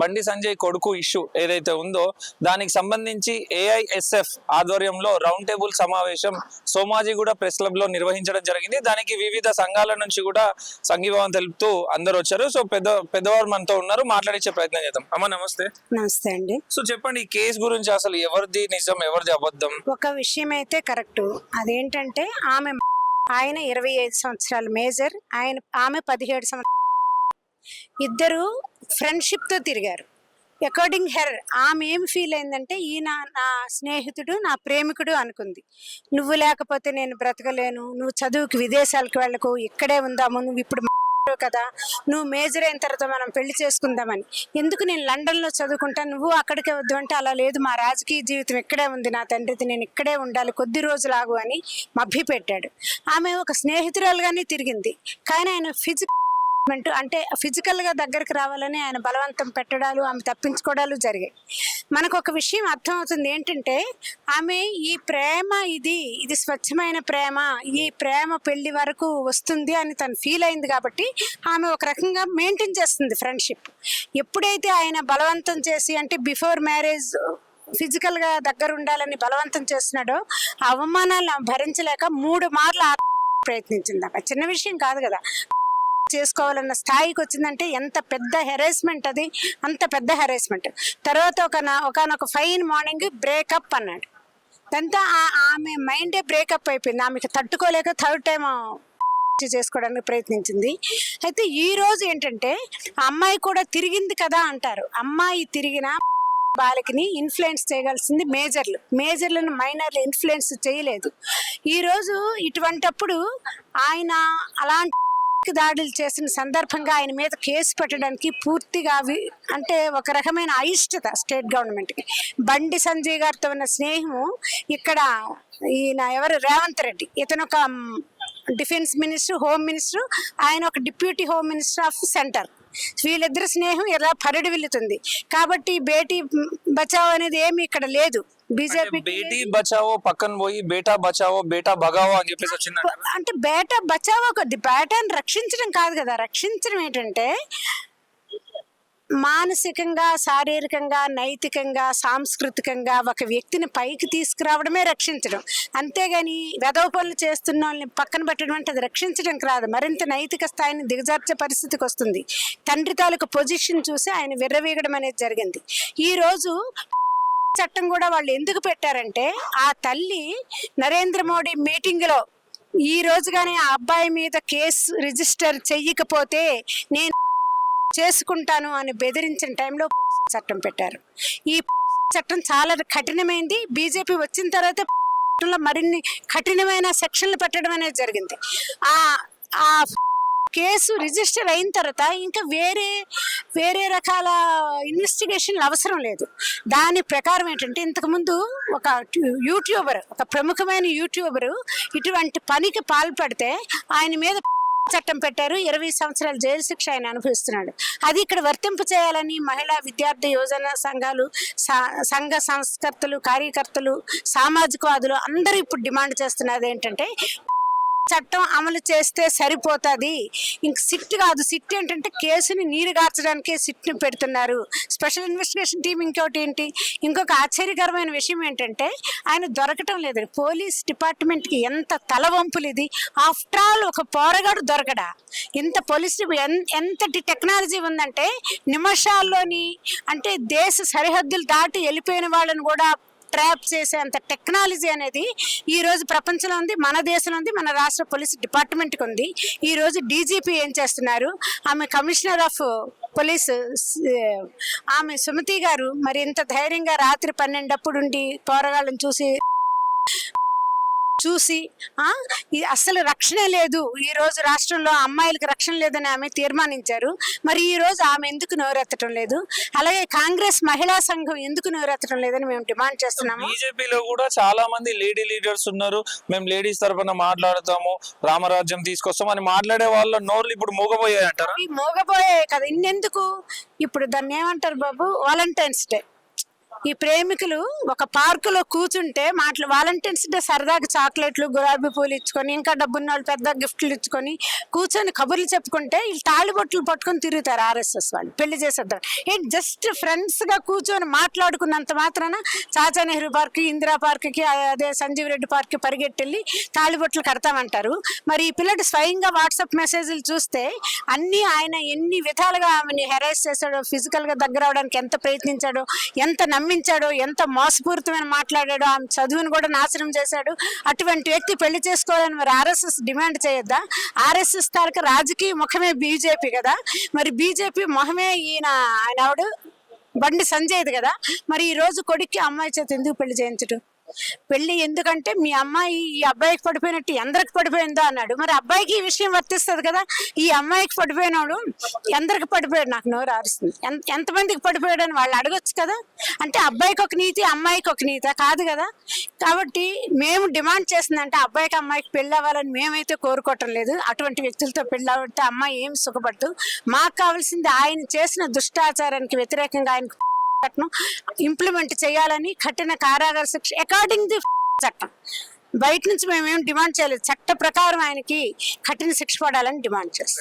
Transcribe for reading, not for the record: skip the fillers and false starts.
బండి సంజయ్ కొడుకు ఇష్యూ ఏదైతే ఉందో దానికి సంబంధించి ఏఐఎస్ఎఫ్ ఆధ్వర్యంలో రౌండ్ టేబుల్ సమావేశం సోమాజిగూడ ప్రెస్ క్లబ్ లో నిర్వహించడం జరిగింది. దానికి వివిధ సంఘాల నుంచి కూడా సంఘీభావం తెలుపుతూ అందరు వచ్చారు. సో పెద్దవారు మనతో ఉన్నారు, మాట్లాడించే ప్రయత్నం చేద్దాం. అమ్మ నమస్తే. నమస్తే అండి. సో చెప్పండి, ఈ కేసు గురించి అసలు ఎవరిది నిజం ఎవరిది అబద్ధం? ఒక విషయం అయితే కరెక్ట్. అదేంటంటే ఆయన 25 సంవత్సరాలు మేజర్, ఆమె 17 సంవత్సరాలు. ఇద్దరు ఫ్రెండ్షిప్ తో తిరిగారు. అకార్డింగ్ హెర్ ఆమె ఏం ఫీల్ అయిందంటే ఈయన నా స్నేహితుడు, నా ప్రేమికుడు అనుకుంది. నువ్వు లేకపోతే నేను బ్రతకలేను, నువ్వు చదువుకి విదేశాలకు వెళ్ళకు, ఇక్కడే ఉందాము, నువ్వు ఇప్పుడు కదా, నువ్వు మేజర్ అయిన తర్వాత మనం పెళ్లి చేసుకుందామని. ఎందుకు నేను లండన్ లో చదువుకుంటాను, నువ్వు అక్కడికే వద్దు అంటే, అలా లేదు, మా రాజకీయ జీవితం ఇక్కడే ఉంది, నా తండ్రిది, నేను ఇక్కడే ఉండాలి, కొద్ది రోజులు ఆగు అని మభ్య పెట్టాడు. ఆమె ఒక స్నేహితురాలుగానే తిరిగింది. కానీ ఆయన అంటే ఫిజికల్ గా దగ్గరికి రావాలని ఆయన బలవంతం పెట్టడాలు, ఆమె తప్పించుకోవడాలు జరిగాయి. మనకు ఒక విషయం అర్థమవుతుంది ఏంటంటే, ఆమె ఈ ప్రేమ ఇది స్వచ్ఛమైన ప్రేమ, ఈ ప్రేమ పెళ్లి వరకు వస్తుంది అని తను ఫీల్ అయింది. కాబట్టి ఆమె ఒక రకంగా మెయింటైన్ చేస్తుంది ఫ్రెండ్షిప్. ఎప్పుడైతే ఆయన బలవంతం చేసి, అంటే బిఫోర్ మ్యారేజ్ ఫిజికల్ గా దగ్గర ఉండాలని బలవంతం చేస్తున్నాడో, ఆ అవమానాలను భరించలేక 3 మార్లు ప్రయత్నించింది. చిన్న విషయం కాదు కదా, చేసుకోవాలన్న స్థాయికి వచ్చిందంటే ఎంత పెద్ద హెరాస్మెంట్ అది, అంత పెద్ద హెరాస్మెంట్. తర్వాత ఒకనొక ఫైన్ మార్నింగ్ బ్రేకప్ అన్నాడు. దాంతో ఆమె మైండే బ్రేకప్ అయిపోయింది. ఆమెకు తట్టుకోలేక థర్డ్ టైం చేసుకోవడానికి ప్రయత్నించింది. అయితే ఈ రోజు ఏంటంటే, అమ్మాయి కూడా తిరిగింది కదా అంటారు. అమ్మాయి తిరిగిన బాలికని ఇన్ఫ్లుయెన్స్ చేయగలిసింది మేజర్లను మైనర్లు ఇన్ఫ్లుయెన్స్ చేయలేదు. ఈ రోజు ఇటువంటప్పుడు ఆయన అలాంటి దాడులు చేసిన సందర్భంగా ఆయన మీద కేసు పెట్టడానికి పూర్తిగా అంటే ఒక రకమైన అయిష్టత స్టేట్ గవర్నమెంట్కి. బండి సంజయ్ గారితో ఉన్న స్నేహము ఇక్కడ ఈయన ఎవరు, రేవంత్ రెడ్డి, ఇతను ఒక డిఫెన్స్ మినిస్టర్, హోమ్ మినిస్టర్, ఆయన ఒక deputy home minister of centre. వీళ్ళిద్దరు స్నేహం ఇలా పరిడి వెళ్తుంది. కాబట్టి బేటీ బచావో అనేది ఏమి ఇక్కడ లేదు. బీజేపీ బేటీ బచావో పక్కన పోయి బేటా బచావో బేటా భగావో అని చెప్పేసి వచ్చింది. అంటే బేటా బచావో కొద్ది, బేటాని రక్షించడం కాదు కదా. రక్షించడం ఏంటంటే మానసికంగా, శారీరకంగా, నైతికంగా, సాంస్కృతికంగా ఒక వ్యక్తిని పైకి తీసుకురావడమే రక్షించడం. అంతేగాని వెధవ పనులు చేస్తున్న వాళ్ళని పక్కన పెట్టడం అంటే అది రక్షించడం కాదు. మరింత నైతిక స్థాయిని దిగజార్చే పరిస్థితికి వస్తుంది. తండ్రి తాలూకు పొజిషన్ చూసి ఆయన విర్రవీగడం అనేది జరిగింది. ఈ రోజు చట్టం కూడా వాళ్ళు ఎందుకు పెట్టారంటే, ఆ తల్లి నరేంద్ర మోడీ మీటింగ్ లో ఈ రోజుగానే ఆ అబ్బాయి మీద కేసు రిజిస్టర్ చెయ్యకపోతే నేను చేసుకుంటాను అని బెదిరించిన టైంలో చట్టం పెట్టారు. ఈ చట్టం చాలా కఠినమైంది. బీజేపీ వచ్చిన తర్వాత మరిన్ని కఠినమైన సెక్షన్లు పెట్టడం అనేది జరిగింది. ఆ కేసు రిజిస్టర్ అయిన తర్వాత ఇంకా వేరే రకాల ఇన్వెస్టిగేషన్లు అవసరం లేదు. దాని ప్రకారం ఏంటంటే, ఇంతకుముందు ఒక యూట్యూబర్, ఒక ప్రముఖమైన యూట్యూబరు ఇటువంటి పనికి పాల్పడితే ఆయన మీద చట్టం పెట్టారు. 20 సంవత్సరాల జైలు శిక్ష ఆయన అనుభవిస్తున్నాడు. అది ఇక్కడ వర్తింపు చేయాలని మహిళా విద్యార్థి యువజన సంఘాలు, సంఘ సంస్కర్తలు, కార్యకర్తలు, సామాజికవాదులు అందరూ ఇప్పుడు డిమాండ్ చేస్తున్నది ఏంటంటే, చట్టం అమలు చేస్తే సరిపోతుంది. ఇంక సిట్ కాదు. సిట్ ఏంటంటే కేసుని నీరుగార్చడానికే సిట్ని పెడుతున్నారు, స్పెషల్ ఇన్వెస్టిగేషన్ టీం. ఇంకొక ఆశ్చర్యకరమైన విషయం ఏంటంటే, ఆయన దొరకటం లేదు. పోలీస్ డిపార్ట్మెంట్కి ఎంత తలవంపులు ఇది. ఆఫ్టర్ ఆల్ ఒక పోరగాడు దొరకడా? ఇంత పోలీస్ ఎంతటి టెక్నాలజీ ఉందంటే, నిమిషాల్లోని, అంటే దేశ సరిహద్దులు దాటి వెళ్ళిపోయిన వాళ్ళని కూడా ట్రాప్ చేసే అంత టెక్నాలజీ అనేది ఈ రోజు ప్రపంచంలో ఉంది, మన దేశంలో ఉంది, మన రాష్ట్ర పోలీస్ డిపార్ట్మెంట్కి ఉంది. ఈ రోజు డీజీపీ ఏం చేస్తున్నారు, ఆమె కమిషనర్ ఆఫ్ పోలీస్ ఆమె సుమతి గారు మరి ఇంత ధైర్యంగా రాత్రి 12 ఉండి పోరగాళ్ళని చూసి అసలు రక్షణ లేదు. ఈ రోజు రాష్ట్రంలో అమ్మాయిలకు రక్షణ లేదని ఆమె తీర్మానించారు. మరి ఈ రోజు ఆమె ఎందుకు నోరెత్తడం లేదు? అలాగే కాంగ్రెస్ మహిళా సంఘం ఎందుకు నోరెత్తడం లేదని మేము డిమాండ్ చేస్తున్నాము. బీజేపీలో కూడా చాలా మంది లేడీ లీడర్స్ ఉన్నారు. మేము లేడీస్ తరఫున మాట్లాడతాము, రామరాజ్యం తీసుకొస్తాం అని మాట్లాడే వాళ్ళ నోర్లు ఇప్పుడు మోగబోయాయి అంటారా? మోగబోయాయి కదా, ఇన్నెందుకు? ఇప్పుడు దాన్ని ఏమంటారు బాబు, వాలంటైన్స్ డే. ఈ ప్రేమికులు ఒక పార్కులో కూర్చుంటే వాలంటీర్స్ డే సరదాగా చాక్లెట్లు గులాబీ పూలు ఇచ్చుకొని ఇంకా డబ్బున్న వాళ్ళు పెద్ద గిఫ్ట్లు ఇచ్చుకొని కూర్చొని కబుర్లు చెప్పుకుంటే వీళ్ళు తాళిబొట్లు పట్టుకొని తిరుగుతారు ఆర్ఎస్ఎస్ వాళ్ళు పెళ్లి చేసేద్దాం. ఏంటి జస్ట్ ఫ్రెండ్స్ గా కూర్చొని మాట్లాడుకున్నంత మాత్రాన చాచా నెహ్రూ పార్క్, ఇందిరా పార్క్ కి, అదే సంజీవ్ రెడ్డి పార్క్ కి పరిగెట్టెళ్ళి తాళిబొట్లు కడతామంటారు. మరి ఈ పిల్లడు స్వయంగా వాట్సాప్ మెసేజ్లు చూస్తే అన్ని ఆయన ఎన్ని విధాలుగా ఆమెని హెరాస్ చేశాడో, ఫిజికల్ గా దగ్గర అవడానికి ఎంత ప్రయత్నించాడో, ఎంత నమ్మించాడో, ఎంత మోసపూరితమైన మాట్లాడాడో, ఆమె చదువును కూడా నాశనం చేశాడు. అటువంటి వ్యక్తి పెళ్లి చేసుకోవాలని మరి ఆర్ఎస్ఎస్ డిమాండ్ చేయొద్దా? ఆర్ఎస్ఎస్ తాలూకా రాజకీయ ముఖమే బీజేపీ కదా, మరి బీజేపీ మొహమే ఆయన ఆవిడ బండి సంజయ్ది కదా. మరి ఈ రోజు కొడుక్కి అమ్మాయి చేత ఎందుకు పెళ్లి చేయించడు? పెళ్లి ఎందుకంటే మీ అమ్మాయి ఈ అబ్బాయికి పడిపోయినట్టు ఎందరికి పడిపోయిందో అన్నాడు. మరి అబ్బాయికి ఈ విషయం వర్తిస్తుంది కదా. ఈ అమ్మాయికి పడిపోయినాడు ఎందరికి పడిపోయాడు, నాకు నోరు ఆరుస్తుంది. ఎంతమందికి పడిపోయాడు అని వాళ్ళు అడగొచ్చు కదా. అంటే అబ్బాయికి ఒక నీతి, అమ్మాయికి ఒక నీతి కాదు కదా. కాబట్టి మేము డిమాండ్ చేస్తుందంటే అబ్బాయికి అమ్మాయికి పెళ్ళి అవ్వాలని మేమైతే కోరుకోవటం లేదు. అటువంటి వ్యక్తులతో పెళ్ళి అవ్వటే అమ్మాయి ఏమి సుఖపడదు. మాకు కావాల్సింది ఆయన చేసిన దుష్టాచారానికి వ్యతిరేకంగా ఆయనకు ఇంప్లిమెంట్ చేయాలని, కఠిన కారాగార శిక్ష అకార్డింగ్ ది చట్టం. బయట నుంచి మేమేం డిమాండ్ చేయలేదు, చట్ట ప్రకారం ఆయనకి కఠిన శిక్ష పడాలని డిమాండ్ చేస్తాం.